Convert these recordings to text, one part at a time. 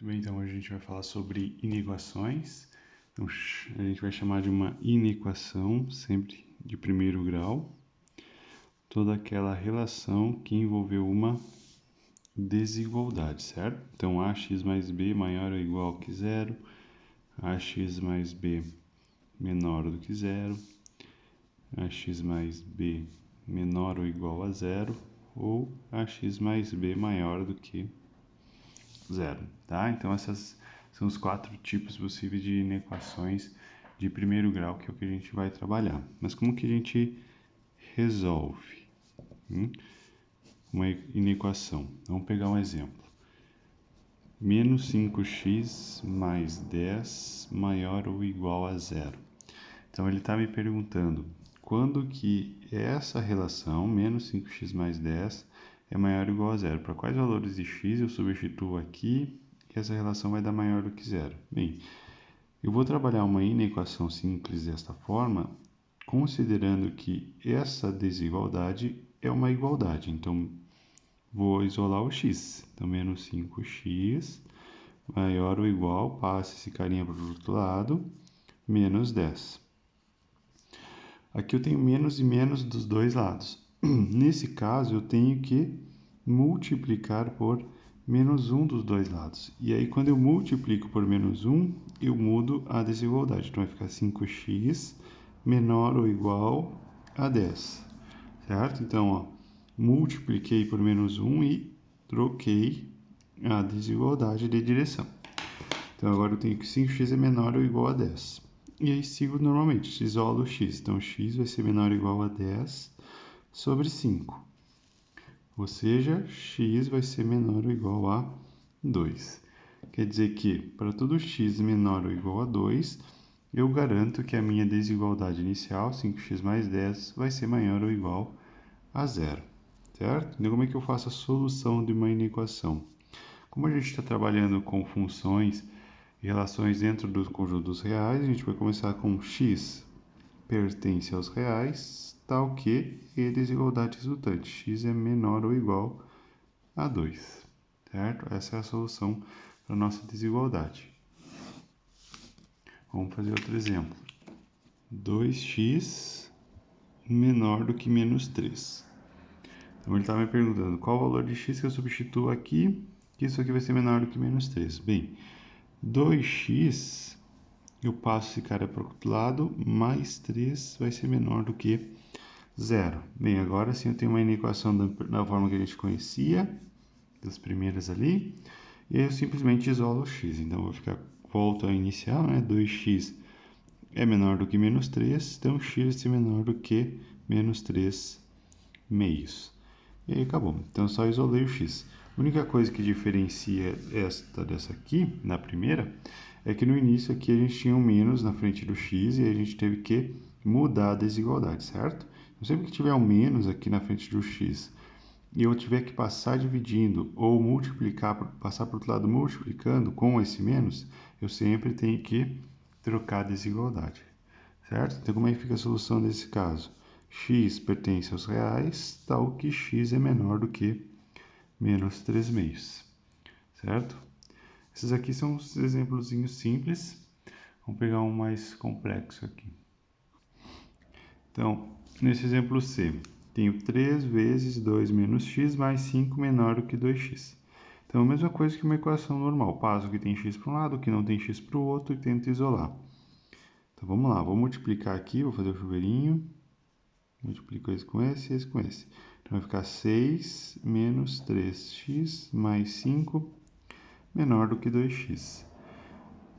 Muito bem, então hoje a gente vai falar sobre inequações. Então, a gente vai chamar de uma inequação, sempre de primeiro grau, toda aquela relação que envolveu uma desigualdade, certo? Então, ax mais b maior ou igual que zero, ax mais b menor do que zero, ax mais b menor ou igual a zero, ou ax mais b maior do que zero, tá? Então, essas são os 4 tipos possíveis de inequações de primeiro grau, que é o que a gente vai trabalhar. Mas como que a gente resolve uma inequação? Vamos pegar um exemplo. Menos 5x mais 10 maior ou igual a zero. Então, ele está me perguntando quando que essa relação, menos 5x mais 10, é maior ou igual a zero. Para quais valores de x eu substituo aqui e essa relação vai dar maior do que zero? Bem, eu vou trabalhar uma inequação simples desta forma, considerando que essa desigualdade é uma igualdade. Então, vou isolar o x. Então, menos 5x maior ou igual, passa esse carinha para o outro lado, menos 10. Aqui eu tenho menos e menos dos dois lados. Nesse caso, eu tenho que multiplicar por menos 1 dos dois lados. E aí, quando eu multiplico por menos 1, eu mudo a desigualdade. Então, vai ficar 5x menor ou igual a 10. Certo? Então, ó, multipliquei por menos 1 e troquei a desigualdade de direção. Então, agora eu tenho que 5x é menor ou igual a 10. E aí sigo normalmente, isolo o x. Então, x vai ser menor ou igual a 10 sobre 5. Ou seja, x vai ser menor ou igual a 2. Quer dizer que, para todo x menor ou igual a 2, eu garanto que a minha desigualdade inicial, 5x mais 10, vai ser maior ou igual a zero. Certo? Então, como é que eu faço a solução de uma inequação? Como a gente está trabalhando com funções e relações dentro do conjunto dos reais, a gente vai começar com x pertence aos reais, tal que e desigualdade resultante, x é menor ou igual a 2, certo? Essa é a solução para a nossa desigualdade. Vamos fazer outro exemplo. 2x menor do que menos 3. Então, ele está me perguntando qual o valor de x que eu substituo aqui, que isso aqui vai ser menor do que menos 3. Bem, 2x, eu passo esse cara para o outro lado, mais 3 vai ser menor do que 0. Bem, agora sim eu tenho uma inequação da forma que a gente conhecia, das primeiras ali, e aí eu simplesmente isolo o x. Então, eu vou ficar, volta ao inicial, né? 2x é menor do que menos 3, então x vai ser menor do que menos 3 meios. E aí acabou. Então, eu só isolei o x. A única coisa que diferencia esta dessa aqui, na primeira, é que no início aqui a gente tinha um menos na frente do x e a gente teve que mudar a desigualdade, certo? Então, sempre que tiver um menos aqui na frente do x e eu tiver que passar dividindo ou multiplicar, passar para o outro lado multiplicando com esse menos, eu sempre tenho que trocar a desigualdade, certo? Então, como é que fica a solução desse caso? X pertence aos reais, tal que x é menor do que menos 3 meios, certo? Esses aqui são os exemplos simples. Vamos pegar um mais complexo aqui. Então, nesse exemplo C, tenho 3 vezes 2 menos x mais 5 menor do que 2x. Então, a mesma coisa que uma equação normal. Passo o que tem x para um lado, o que não tem x para o outro e tento isolar. Então, vamos lá. Vou multiplicar aqui, vou fazer o chuveirinho. Multiplico esse com esse e esse com esse. Então, vai ficar 6 menos 3x mais 5 menor do que 2x.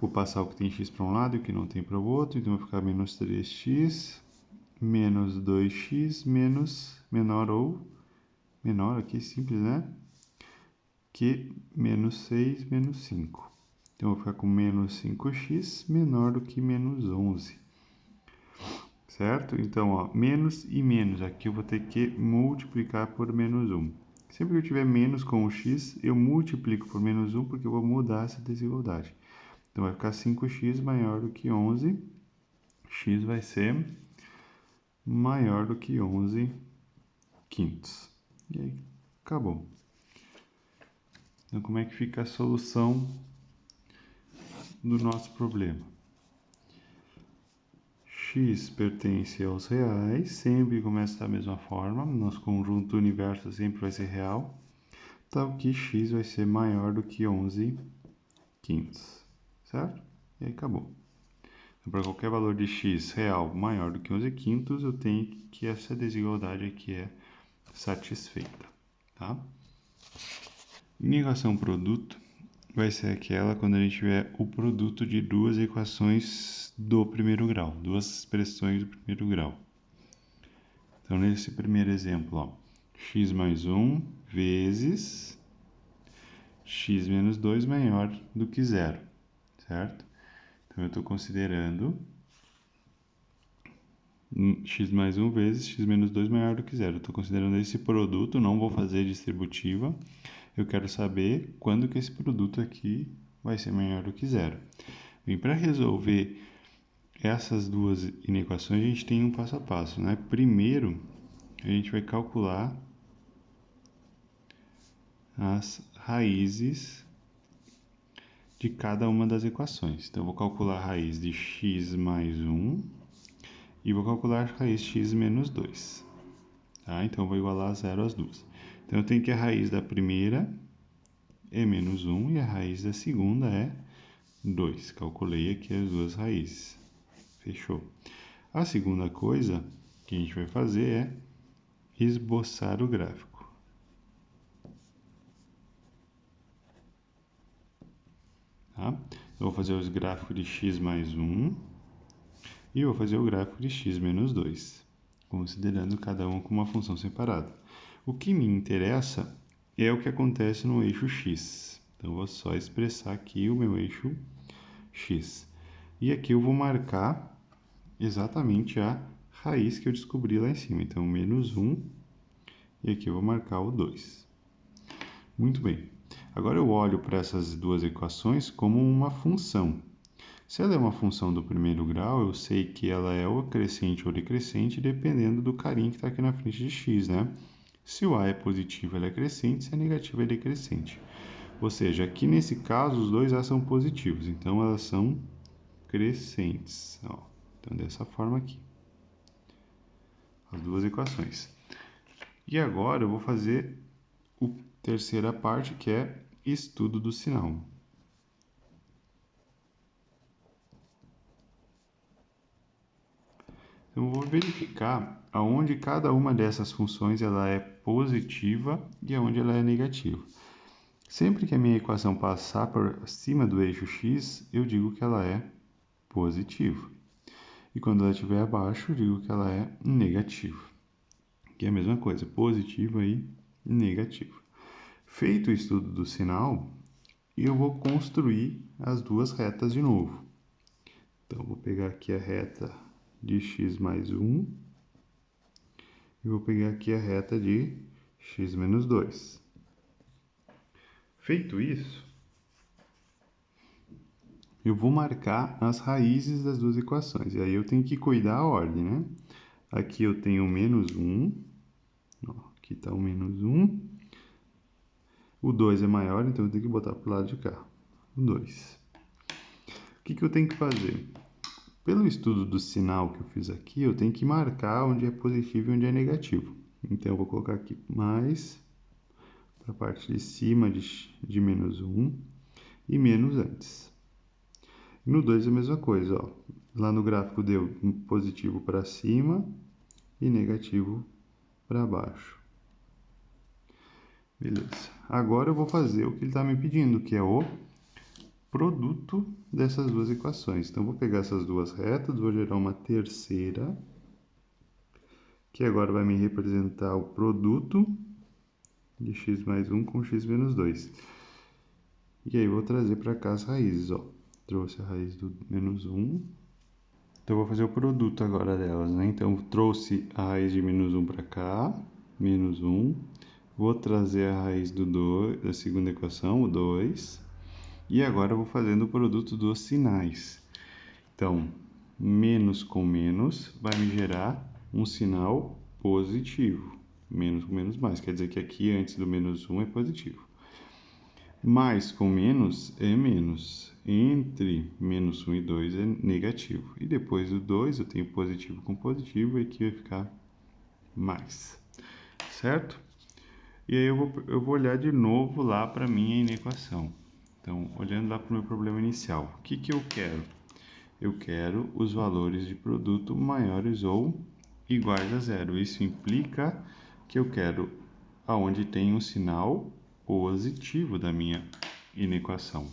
Vou passar o que tem x para um lado e o que não tem para o outro. Então, vai ficar menos 3x menos 2x menos menor ou menor, aqui simples, né? Que menos 6 menos 5. Então, eu vou ficar com menos 5x menor do que menos 11. Certo? Então, ó, menos e menos. Aqui eu vou ter que multiplicar por menos 1. Sempre que eu tiver menos com o x, eu multiplico por menos 1 porque eu vou mudar essa desigualdade. Então, vai ficar 5x maior do que 11. X vai ser maior do que 11 quintos. E aí, acabou. Então, como é que fica a solução do nosso problema. X pertence aos reais, sempre começa da mesma forma, nosso conjunto universo sempre vai ser real, tal que x vai ser maior do que 11 quintos, certo? E aí acabou. Então, para qualquer valor de x real maior do que 11 quintos, eu tenho que essa desigualdade aqui é satisfeita, tá? Inequação produto vai ser aquela quando a gente tiver o produto de duas equações do primeiro grau, duas expressões do primeiro grau. Então, nesse primeiro exemplo, ó, x mais 1 vezes x menos 2 maior do que zero, certo? Então, eu estou considerando x mais 1 vezes x menos 2 maior do que zero. Eu estou considerando esse produto, não vou fazer distributiva. Eu quero saber quando que esse produto aqui vai ser maior do que zero. Bem, para resolver essas duas inequações, a gente tem um passo a passo, né? Primeiro, a gente vai calcular as raízes de cada uma das equações. Então, eu vou calcular a raiz de x mais 1 e vou calcular a raiz de x menos 2. Tá? Então, eu vou igualar a zero as duas. Então, eu tenho que a raiz da primeira é menos 1 e a raiz da segunda é 2. Calculei aqui as duas raízes. Fechou. A segunda coisa que a gente vai fazer é esboçar o gráfico. Tá? Eu vou fazer os gráficos de x mais 1 e vou fazer o gráfico de x menos 2, considerando cada um como uma função separada. O que me interessa é o que acontece no eixo x. Então, eu vou só expressar aqui o meu eixo x. E aqui eu vou marcar exatamente a raiz que eu descobri lá em cima. Então, menos 1 e aqui eu vou marcar o 2. Muito bem. Agora eu olho para essas duas equações como uma função. Se ela é uma função do primeiro grau, eu sei que ela é ou crescente ou decrescente, dependendo do carinho que está aqui na frente de x, né? Se o a é positivo, ela é crescente, se é negativo, é decrescente. Ou seja, aqui nesse caso, os dois a são positivos, então elas são crescentes. Ó, então, dessa forma aqui. As duas equações. E agora eu vou fazer a terceira parte, que é estudo do sinal. Então, eu vou verificar aonde cada uma dessas funções ela é positiva e aonde ela é negativa. Sempre que a minha equação passar por cima do eixo x, eu digo que ela é positiva. E quando ela estiver abaixo, eu digo que ela é negativa. Que é a mesma coisa, positiva e negativa. Feito o estudo do sinal, eu vou construir as duas retas de novo. Então, vou pegar aqui a reta de x mais 1 e vou pegar aqui a reta de x menos 2. Feito isso, eu vou marcar as raízes das duas equações. E aí eu tenho que cuidar a ordem, né? Aqui eu tenho menos 1. Aqui está o menos 1. O 2 é maior, então eu tenho que botar para o lado de cá. O 2. O que eu tenho que fazer? Pelo estudo do sinal que eu fiz aqui, eu tenho que marcar onde é positivo e onde é negativo. Então, eu vou colocar aqui mais para a parte de cima de menos 1 e menos antes. No 2 é a mesma coisa, ó. Lá no gráfico deu positivo para cima e negativo para baixo. Beleza. Agora eu vou fazer o que ele está me pedindo, que é o produto dessas duas equações. Então, vou pegar essas duas retas, vou gerar uma terceira, que agora vai me representar o produto de x mais 1 com x menos 2. E aí, vou trazer para cá as raízes, ó. Trouxe a raiz do menos 1. Então, eu vou fazer o produto agora delas, né? Então, trouxe a raiz de menos 1 para cá, menos 1. Vou trazer a raiz do 2, da segunda equação, o 2. E agora eu vou fazendo o produto dos sinais. Então, menos com menos vai me gerar um sinal positivo. Menos com menos mais, quer dizer que aqui antes do menos 1 é positivo. Mais com menos é menos. Entre menos 1 e 2 é negativo. E depois do 2 eu tenho positivo com positivo e aqui vai ficar mais. Certo? E aí eu vou olhar de novo lá para a minha equação. Então, olhando lá para o meu problema inicial. O que eu quero? Eu quero os valores de produto maiores ou iguais a zero. Isso implica que eu quero aonde tem um sinal positivo da minha inequação.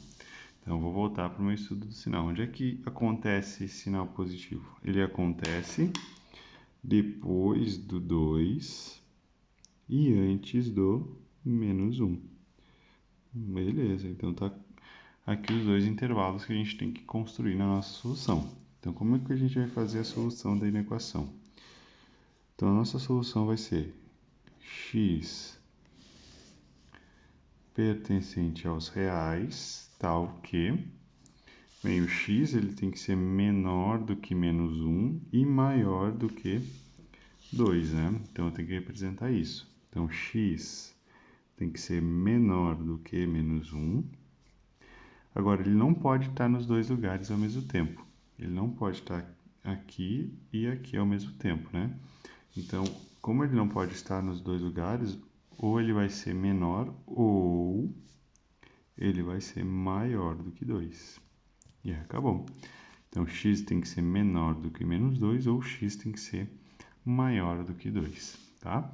Então, vou voltar para o meu estudo do sinal. Onde é que acontece esse sinal positivo? Ele acontece depois do 2 e antes do menos 1. Beleza, então tá aqui os dois intervalos que a gente tem que construir na nossa solução. Então, como é que a gente vai fazer a solução da inequação? Então, a nossa solução vai ser x pertencente aos reais, tal que, bem, o x ele tem que ser menor do que menos 1 e maior do que 2, né? Então, eu tenho que representar isso. Então, x tem que ser menor do que menos 1. Agora, ele não pode estar nos dois lugares ao mesmo tempo. Ele não pode estar aqui e aqui ao mesmo tempo, né? Então, como ele não pode estar nos dois lugares, ou ele vai ser menor ou ele vai ser maior do que 2. E acabou. Então, x tem que ser menor do que menos 2 ou x tem que ser maior do que 2, tá?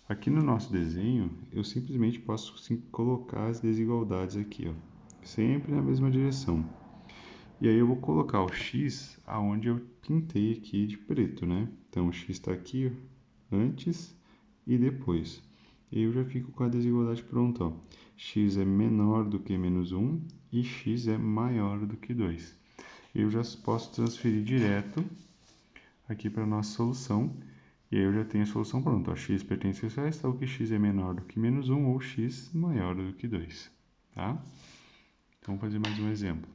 Aqui no nosso desenho, eu simplesmente posso colocar as desigualdades aqui, ó, sempre na mesma direção. E aí eu vou colocar o x aonde eu pintei aqui de preto, né? Então, o x está aqui antes e depois. E eu já fico com a desigualdade pronta, ó. X é menor do que menos 1 e x é maior do que 2. Eu já posso transferir direto aqui para a nossa solução. E aí eu já tenho a solução pronta. Ó, x pertence a reais, tal que x é menor do que menos 1 ou x maior do que 2. Tá? Então, vamos fazer mais um exemplo.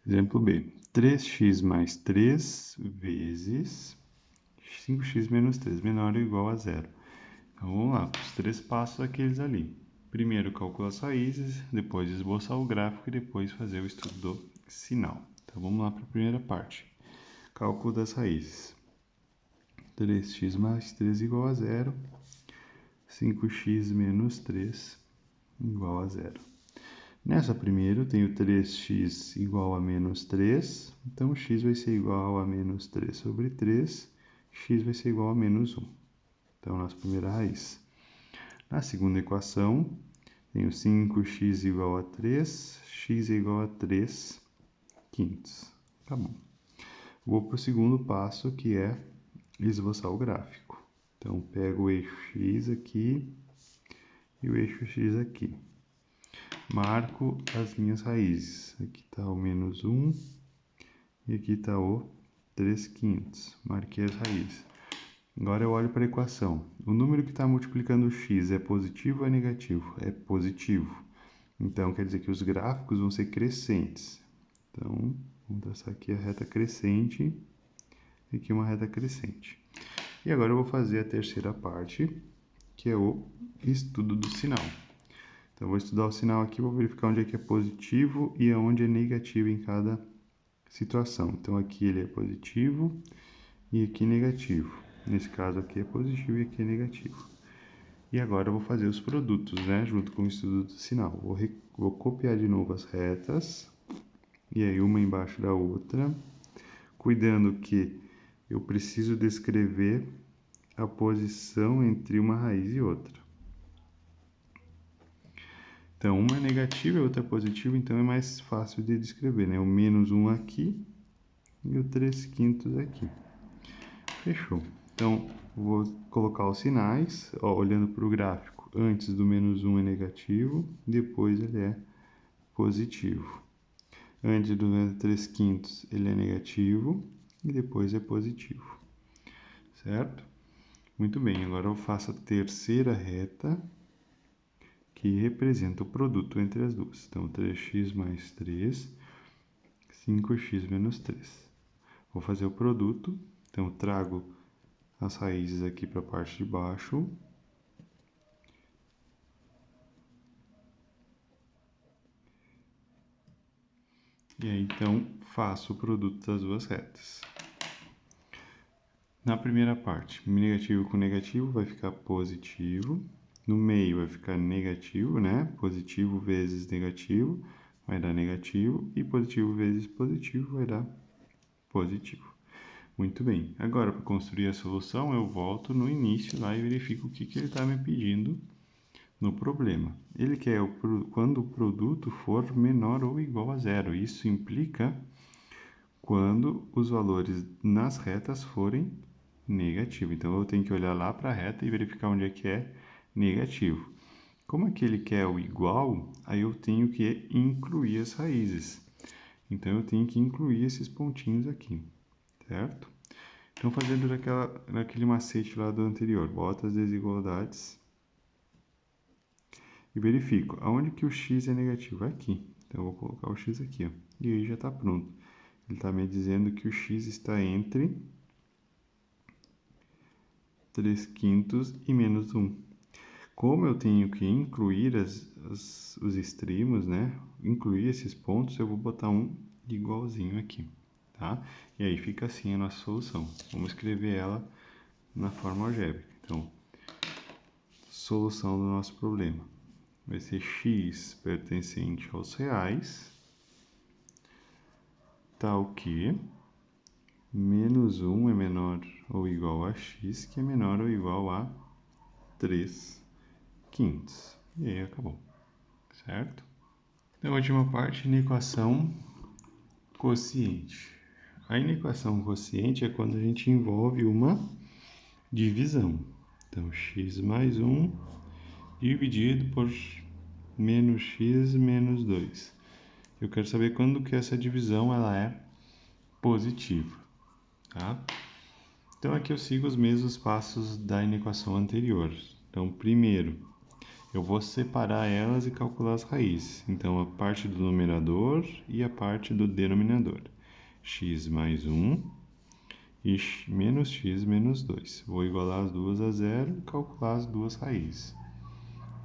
Exemplo B. 3x mais 3 vezes 5x menos 3 menor ou igual a zero. Então, vamos lá. Os três passos aqueles ali. Primeiro, calcular as raízes, depois esboçar o gráfico e depois fazer o estudo do sinal. Então, vamos lá para a primeira parte. Cálculo das raízes. 3x mais 3 igual a zero. 5x menos 3 igual a zero. Nessa primeira eu tenho 3x igual a menos 3, então x vai ser igual a menos 3 sobre 3, x vai ser igual a menos 1. Então, nossa primeira raiz. Na segunda equação, tenho 5x igual a 3, x é igual a 3 quintos. Tá bom. Vou para o segundo passo, que é esboçar o gráfico. Então, pego o eixo x aqui e o eixo x aqui. Marco as minhas raízes. Aqui está o menos 1 e aqui está o 3 quintos. Marquei as raízes. Agora eu olho para a equação. O número que está multiplicando o x é positivo ou é negativo? É positivo. Então, quer dizer que os gráficos vão ser crescentes. Então, vamos traçar aqui a reta crescente e aqui uma reta crescente. E agora eu vou fazer a terceira parte, que é o estudo do sinal. Então, eu vou estudar o sinal aqui, vou verificar onde é que é positivo e onde é negativo em cada situação. Então, aqui ele é positivo e aqui negativo. Nesse caso aqui é positivo e aqui é negativo. E agora eu vou fazer os produtos, né, junto com o estudo do sinal. Vou copiar de novo as retas, e aí uma embaixo da outra, cuidando que eu preciso descrever a posição entre uma raiz e outra. Então, uma é negativa e a outra é positiva, então é mais fácil de descrever, né? O menos 1 aqui e o 3 quintos aqui. Fechou. Então, vou colocar os sinais, ó, olhando para o gráfico. Antes do menos 1 é negativo, depois ele é positivo. Antes do menos 3 quintos ele é negativo e depois é positivo. Certo? Muito bem, agora eu faço a terceira reta, que representa o produto entre as duas. Então, 3x mais 3, 5x menos 3. Vou fazer o produto, então eu trago as raízes aqui para a parte de baixo. E aí, então, faço o produto das duas retas. Na primeira parte, negativo com negativo vai ficar positivo. No meio vai ficar negativo, né? Positivo vezes negativo vai dar negativo. E positivo vezes positivo vai dar positivo. Muito bem. Agora, para construir a solução, eu volto no início lá e verifico o que ele está me pedindo no problema. Ele quer quando o produto for menor ou igual a zero. Isso implica quando os valores nas retas forem negativos. Então, eu tenho que olhar lá para a reta e verificar onde é que é negativo. Como é que ele quer o igual, aí eu tenho que incluir as raízes. Então, eu tenho que incluir esses pontinhos aqui, certo? Então, fazendo naquele macete lá do anterior, boto as desigualdades e verifico aonde que o x é negativo. Aqui. Então, eu vou colocar o x aqui, ó, e aí já está pronto. Ele está me dizendo que o x está entre 3/5 e menos 1. Como eu tenho que incluir os extremos, né? Incluir esses pontos, eu vou botar um igualzinho aqui, tá? E aí fica assim a nossa solução. Vamos escrever ela na forma algébrica. Então, solução do nosso problema vai ser x pertencente aos reais, tal que menos 1 é menor ou igual a x, que é menor ou igual a 3/5. E aí acabou, certo? Na última parte, inequação quociente. A inequação quociente é quando a gente envolve uma divisão. Então, x mais 1 dividido por menos x menos 2. Eu quero saber quando que essa divisão ela é positiva, tá? Então, aqui eu sigo os mesmos passos da inequação anterior. Então, primeiro, eu vou separar elas e calcular as raízes. Então, a parte do numerador e a parte do denominador. X mais 1 e menos x menos 2. Vou igualar as duas a zero e calcular as duas raízes.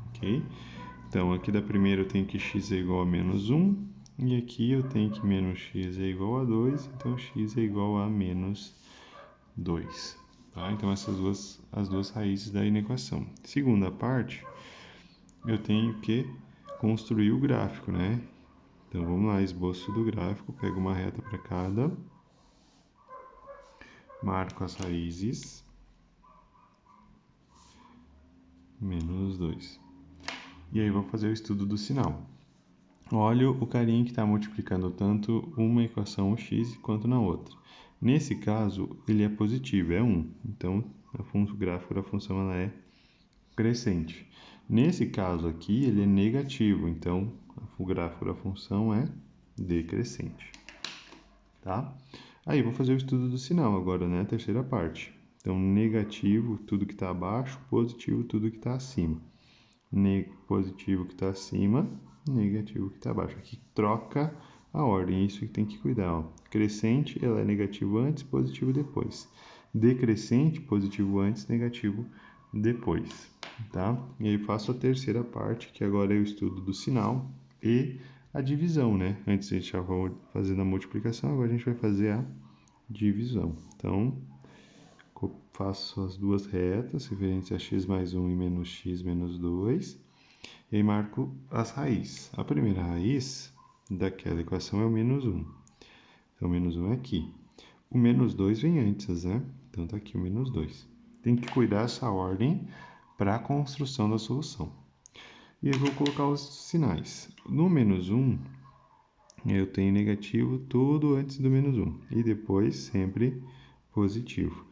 Ok? Então, aqui da primeira eu tenho que x é igual a menos 1. E aqui eu tenho que menos x é igual a 2. Então, x é igual a menos 2. Tá? Então, as duas raízes da inequação. Segunda parte, eu tenho que construir o gráfico, né? Então, vamos lá, esboço do gráfico, pego uma reta para cada, marco as raízes, menos 2. E aí, vou fazer o estudo do sinal. Olha o carinha que está multiplicando tanto uma equação x quanto na outra. Nesse caso, ele é positivo, é 1. Então, o gráfico da função ela é crescente. Nesse caso aqui, ele é negativo, então o gráfico da função é decrescente. Tá? Aí, vou fazer o estudo do sinal agora, né? A terceira parte. Então, negativo, tudo que está abaixo, positivo, tudo que está acima. Positivo que está acima, negativo que está abaixo. Aqui troca a ordem, isso que tem que cuidar. Ó. Crescente, ela é negativo antes, positivo depois. Decrescente, positivo antes, negativo depois. Tá? E aí faço a terceira parte, que agora é o estudo do sinal e a divisão, né? Antes a gente estava fazendo a multiplicação, agora a gente vai fazer a divisão. Então, faço as duas retas, referentes a x mais 1 e menos x menos 2, e aí marco as raízes. A primeira raiz daquela equação é o menos 1. Então, o menos 1 é aqui. O menos 2 vem antes, né? Então, está aqui o menos 2. Tem que cuidar dessa ordem para a construção da solução. E aí, vou colocar os sinais. No menos 1, eu tenho negativo tudo antes do menos 1. E depois, sempre positivo.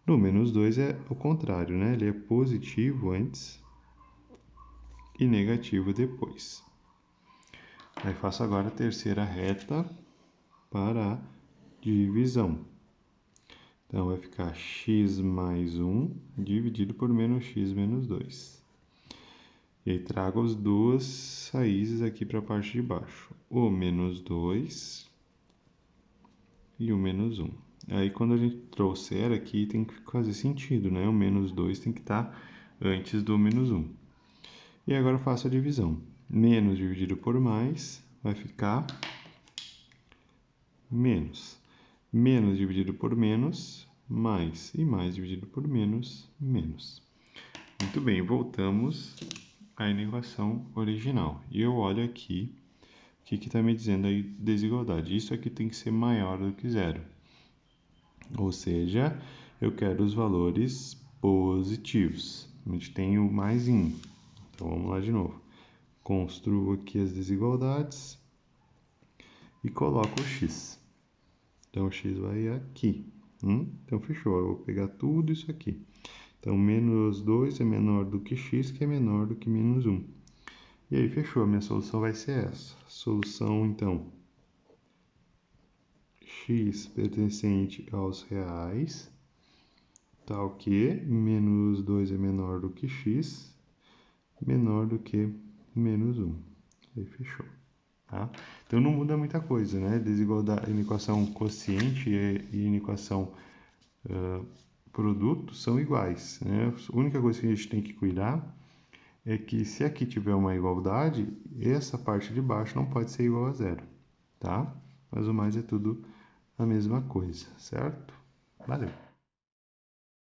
No menos 2 é o contrário, né? Ele é positivo antes e negativo depois. Aí faço agora a terceira reta para a divisão. Então, vai ficar x mais 1 dividido por menos x menos 2. E aí trago as duas raízes aqui para a parte de baixo. O menos 2 e o menos 1. Aí, quando a gente trouxer aqui, tem que fazer sentido, né? O menos 2 tem que estar antes do menos 1. E agora eu faço a divisão. Menos dividido por mais vai ficar menos. Menos dividido por menos, mais. E mais dividido por menos, menos. Muito bem, voltamos à equação original. E eu olho aqui, o que está me dizendo aí desigualdade? Isso aqui tem que ser maior do que zero. Ou seja, eu quero os valores positivos. A gente tem o mais um. Então, vamos lá de novo. Construo aqui as desigualdades e coloco o x. Então, o x vai aqui. Então, fechou. Eu vou pegar tudo isso aqui. Então, menos 2 é menor do que x, que é menor do que menos 1. E aí, fechou. A minha solução vai ser essa. Solução, então, x pertencente aos reais, tal que menos 2 é menor do que x, menor do que menos 1. Aí, fechou. Tá? Então, não muda muita coisa, né? Desigualdade, inequação quociente e inequação produto são iguais, né? A única coisa que a gente tem que cuidar é que se aqui tiver uma igualdade, essa parte de baixo não pode ser igual a zero, tá? Mas o mais é tudo a mesma coisa, certo? Valeu!